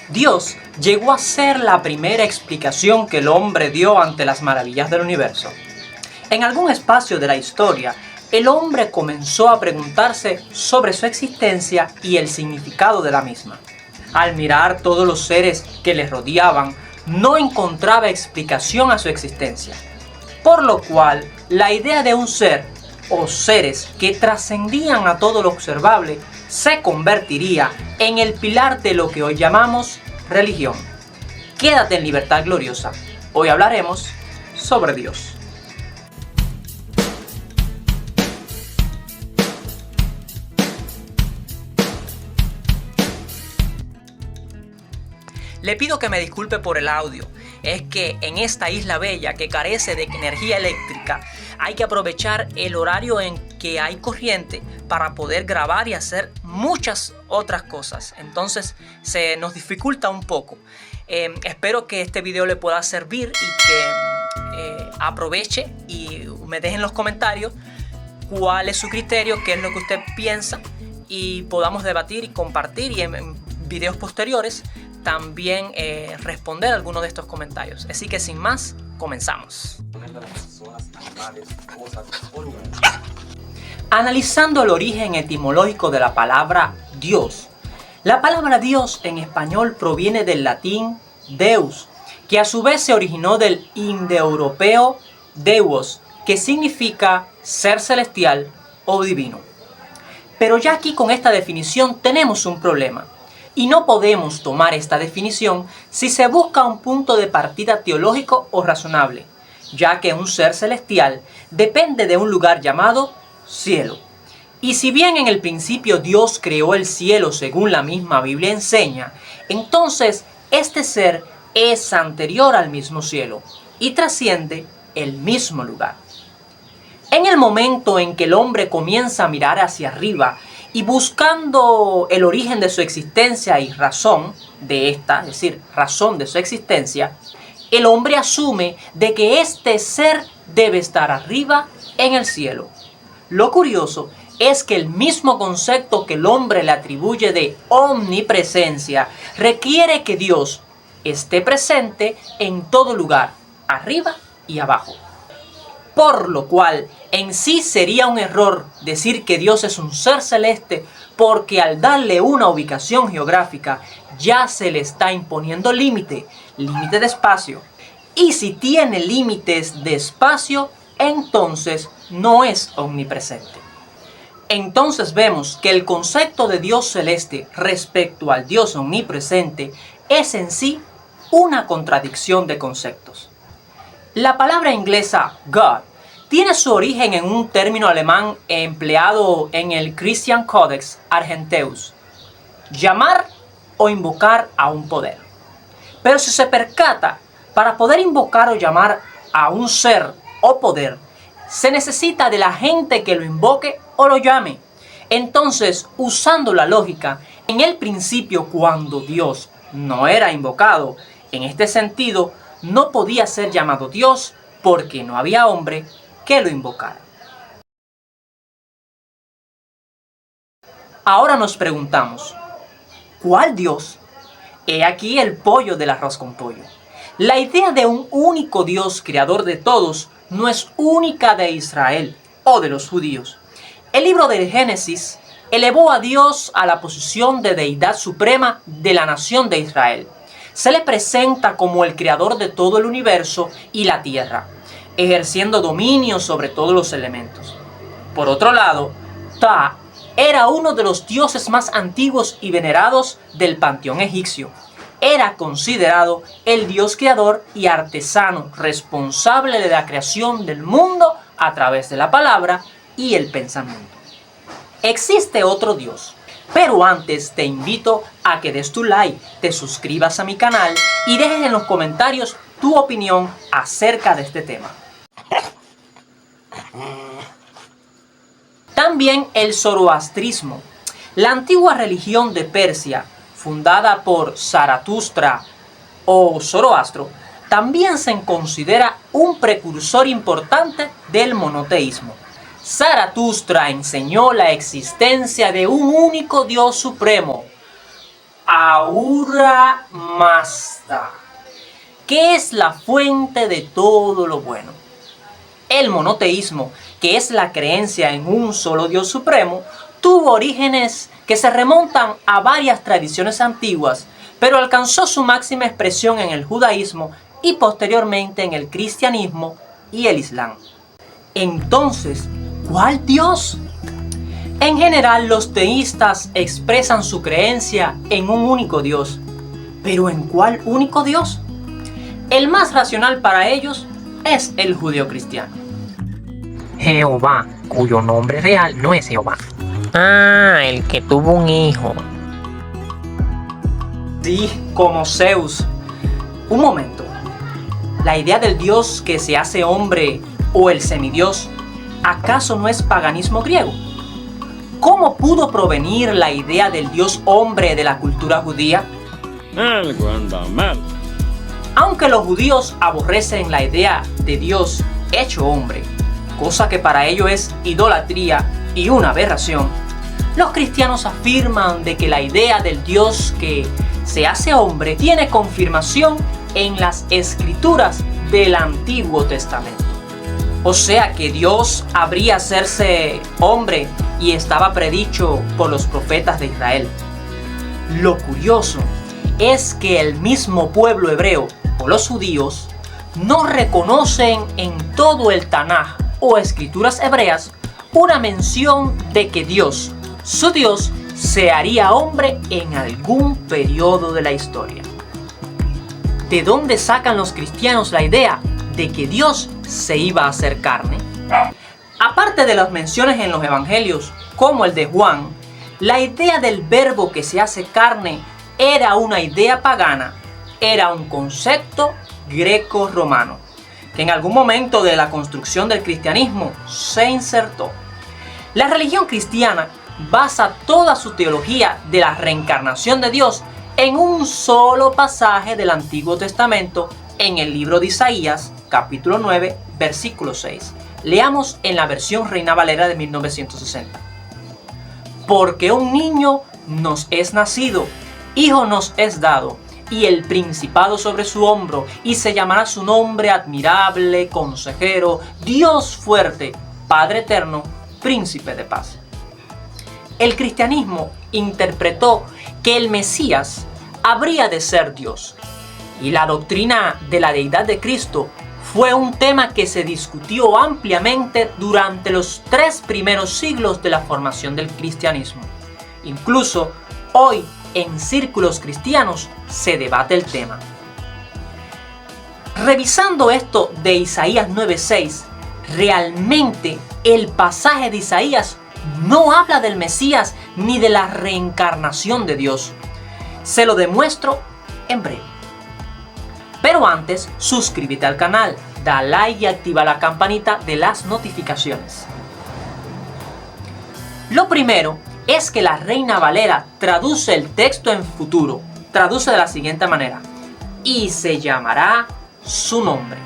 Dios llegó a ser la primera explicación que el hombre dio ante las maravillas del universo. En algún espacio de la historia, el hombre comenzó a preguntarse sobre su existencia y el significado de la misma. Al mirar todos los seres que le rodeaban, no encontraba explicación a su existencia. Por lo cual, la idea de un ser o seres que trascendían a todo lo observable se convertiría en el pilar de lo que hoy llamamos religión. Quédate en Libertad Gloriosa. Hoy hablaremos sobre Dios. Le pido que me disculpe por el audio. Es que en esta isla bella que carece de energía eléctrica, hay que aprovechar el horario en que hay corriente para poder grabar y hacer muchas otras cosas. Entonces se nos dificulta un poco. Espero que este video le pueda servir y que aproveche y me deje en los comentarios cuál es su criterio, qué es lo que usted piensa y podamos debatir y compartir y en videos posteriores también responder algunos de estos comentarios. Así que sin más, comenzamos. Analizando el origen etimológico de la palabra Dios. La palabra Dios en español proviene del latín Deus, que a su vez se originó del indoeuropeo Deus, que significa ser celestial o divino. Pero ya aquí con esta definición tenemos un problema. Y no podemos tomar esta definición si se busca un punto de partida teológico o razonable, ya que un ser celestial depende de un lugar llamado cielo. Y si bien en el principio Dios creó el cielo según la misma Biblia enseña, entonces este ser es anterior al mismo cielo y trasciende el mismo lugar. En el momento en que el hombre comienza a mirar hacia arriba y buscando el origen de su existencia y razón de esta, es decir, razón de su existencia, el hombre asume de que este ser debe estar arriba en el cielo. Lo curioso es que el mismo concepto que el hombre le atribuye de omnipresencia requiere que Dios esté presente en todo lugar, arriba y abajo. Por lo cual, en sí sería un error decir que Dios es un ser celeste, porque al darle una ubicación geográfica ya se le está imponiendo límite de espacio. Y si tiene límites de espacio, entonces no es omnipresente. Entonces vemos que el concepto de Dios celeste respecto al Dios omnipresente es en sí una contradicción de conceptos. La palabra inglesa God tiene su origen en un término alemán empleado en el Christian Codex Argenteus: llamar o invocar a un poder. Pero si se percata, para poder invocar o llamar a un ser o poder, se necesita de la gente que lo invoque o lo llame. Entonces, usando la lógica, en el principio cuando Dios no era invocado, en este sentido, no podía ser llamado Dios porque no había hombre que lo invocara. Ahora nos preguntamos, ¿cuál Dios? He aquí el pollo del arroz con pollo. La idea de un único Dios creador de todos no es única de Israel o de los judíos. El libro del Génesis elevó a Dios a la posición de deidad suprema de la nación de Israel. Se le presenta como el creador de todo el universo y la tierra, ejerciendo dominio sobre todos los elementos. Por otro lado, Ptah era uno de los dioses más antiguos y venerados del panteón egipcio. Era considerado el dios creador y artesano responsable de la creación del mundo a través de la palabra y el pensamiento. Existe otro Dios, pero antes te invito a que des tu like, te suscribas a mi canal y dejes en los comentarios tu opinión acerca de este tema. También el zoroastrismo, la antigua religión de Persia, fundada por Zaratustra o Zoroastro, también se considera un precursor importante del monoteísmo. Zaratustra enseñó la existencia de un único Dios supremo, Ahura Mazda, que es la fuente de todo lo bueno. El monoteísmo, que es la creencia en un solo Dios supremo, tuvo orígenes que se remontan a varias tradiciones antiguas, pero alcanzó su máxima expresión en el judaísmo y posteriormente en el cristianismo y el islam. Entonces, ¿cuál Dios? En general, los teístas expresan su creencia en un único Dios. ¿Pero en cuál único Dios? El más racional para ellos es el judeocristiano. Jehová, cuyo nombre real no es Jehová. Ah, el que tuvo un hijo. Sí, como Zeus. Un momento. La idea del Dios que se hace hombre o el semidios, ¿acaso no es paganismo griego? ¿Cómo pudo provenir la idea del Dios hombre de la cultura judía? Algo anda mal. Aunque los judíos aborrecen la idea de Dios hecho hombre, cosa que para ellos es idolatría y una aberración, los cristianos afirman de que la idea del Dios que se hace hombre tiene confirmación en las escrituras del Antiguo Testamento. O sea que Dios habría hacerse hombre y estaba predicho por los profetas de Israel. Lo curioso es que el mismo pueblo hebreo o los judíos no reconocen en todo el Tanaj o escrituras hebreas una mención de que Dios, su Dios, se haría hombre en algún periodo de la historia. ¿De dónde sacan los cristianos la idea de que Dios se iba a hacer carne? Aparte de las menciones en los evangelios, como el de Juan, la idea del verbo que se hace carne era una idea pagana, era un concepto greco-romano, que en algún momento de la construcción del cristianismo se insertó. La religión cristiana basa toda su teología de la reencarnación de Dios en un solo pasaje del Antiguo Testamento en el libro de Isaías, capítulo 9, versículo 6. Leamos en la versión Reina Valera de 1960. Porque un niño nos es nacido, hijo nos es dado, y el principado sobre su hombro, y se llamará su nombre admirable, consejero, Dios fuerte, Padre eterno, príncipe de paz. El cristianismo interpretó que el Mesías habría de ser Dios, y la doctrina de la deidad de Cristo fue un tema que se discutió ampliamente durante los 3 primeros siglos de la formación del cristianismo. Incluso hoy en círculos cristianos se debate el tema. Revisando esto de Isaías 9:6, realmente el pasaje de Isaías no habla del Mesías ni de la reencarnación de Dios. Se lo demuestro en breve. Pero antes, suscríbete al canal, da like y activa la campanita de las notificaciones. Lo primero es que la Reina Valera traduce el texto en futuro. Traduce de la siguiente manera: y se llamará su nombre.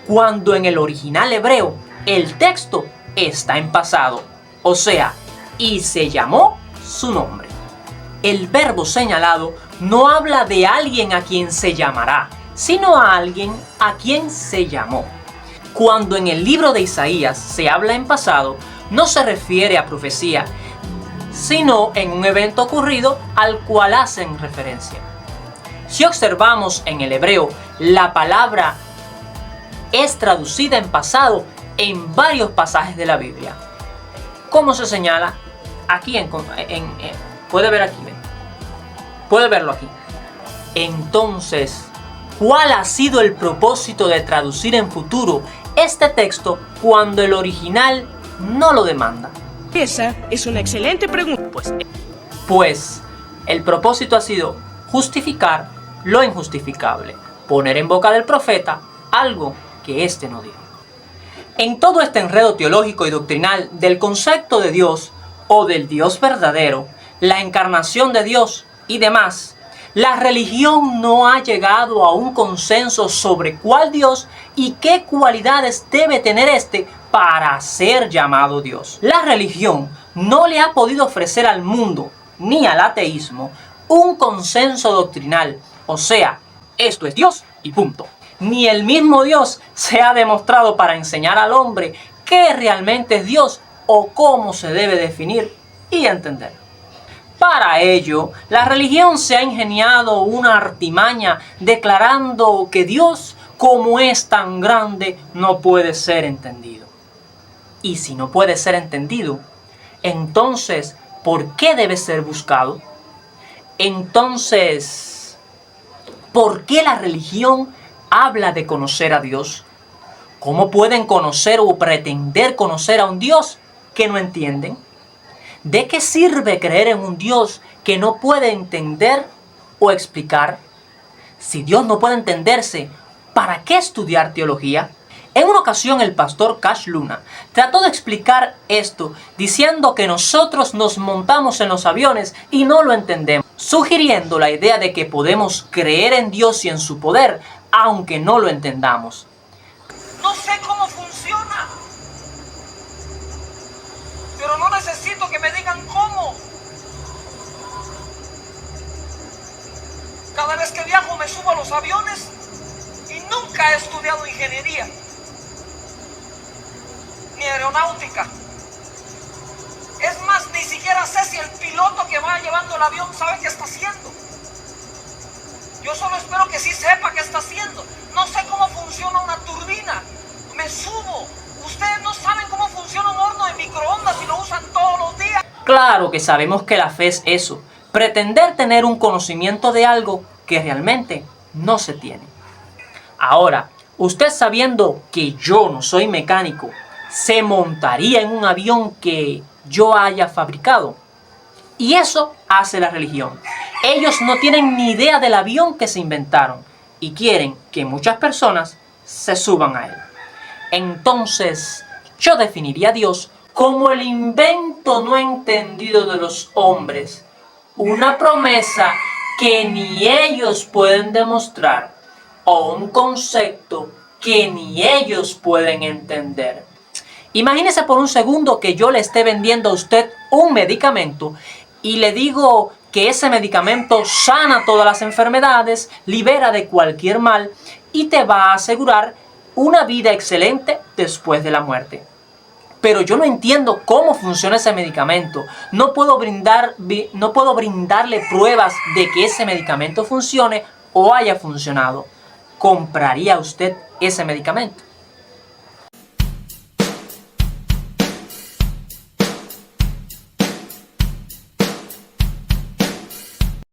Cuando en el original hebreo el texto está en pasado. O sea, y se llamó su nombre. El verbo señalado no habla de alguien a quien se llamará, sino a alguien a quien se llamó. Cuando en el libro de Isaías se habla en pasado, no se refiere a profecía, sino en un evento ocurrido al cual hacen referencia. Si observamos en el hebreo, la palabra es traducida en pasado en varios pasajes de la Biblia. ¿Cómo se señala? Aquí puede ver aquí, ¿ven? Puede verlo aquí. Entonces, ¿cuál ha sido el propósito de traducir en futuro este texto cuando el original no lo demanda? Esa es una excelente pregunta. Pues el propósito ha sido justificar lo injustificable, poner en boca del profeta algo que éste no dijo. En todo este enredo teológico y doctrinal del concepto de Dios o del Dios verdadero, la encarnación de Dios y demás, la religión no ha llegado a un consenso sobre cuál Dios y qué cualidades debe tener éste para ser llamado Dios. La religión no le ha podido ofrecer al mundo ni al ateísmo un consenso doctrinal, o sea, esto es Dios y punto. Ni el mismo Dios se ha demostrado para enseñar al hombre qué realmente es Dios o cómo se debe definir y entender. Para ello, la religión se ha ingeniado una artimaña declarando que Dios, como es tan grande, no puede ser entendido. Y si no puede ser entendido, entonces, ¿por qué debe ser buscado? Entonces, ¿por qué la religión habla de conocer a Dios? ¿Cómo pueden conocer o pretender conocer a un Dios que no entienden? ¿De qué sirve creer en un Dios que no puede entender o explicar? Si Dios no puede entenderse, ¿para qué estudiar teología? En una ocasión el pastor Cash Luna trató de explicar esto diciendo que nosotros nos montamos en los aviones y no lo entendemos, sugiriendo la idea de que podemos creer en Dios y en su poder, aunque no lo entendamos. No sé cómo funciona, pero no necesito que me digan cómo. Cada vez que viajo me subo a los aviones y nunca he estudiado ingeniería ni aeronáutica. Es más, ni siquiera sé si el piloto que va llevando el avión sabe qué está haciendo. Yo solo espero que sí sepa qué está haciendo. No sé cómo funciona una turbina. Me subo. Ustedes no saben cómo funciona un horno de microondas y lo usan todos los días. Claro que sabemos que la fe es eso, pretender tener un conocimiento de algo que realmente no se tiene. Ahora, usted sabiendo que yo no soy mecánico, ¿se montaría en un avión que yo haya fabricado? Y eso hace la religión. Ellos no tienen ni idea del avión que se inventaron y quieren que muchas personas se suban a él. Entonces, yo definiría a Dios como el invento no entendido de los hombres, una promesa que ni ellos pueden demostrar o un concepto que ni ellos pueden entender. Imagínese por un segundo que yo le esté vendiendo a usted un medicamento y le digo que ese medicamento sana todas las enfermedades, libera de cualquier mal y te va a asegurar una vida excelente después de la muerte. Pero yo no entiendo cómo funciona ese medicamento. No puedo brindarle pruebas de que ese medicamento funcione o haya funcionado. ¿Compraría usted ese medicamento?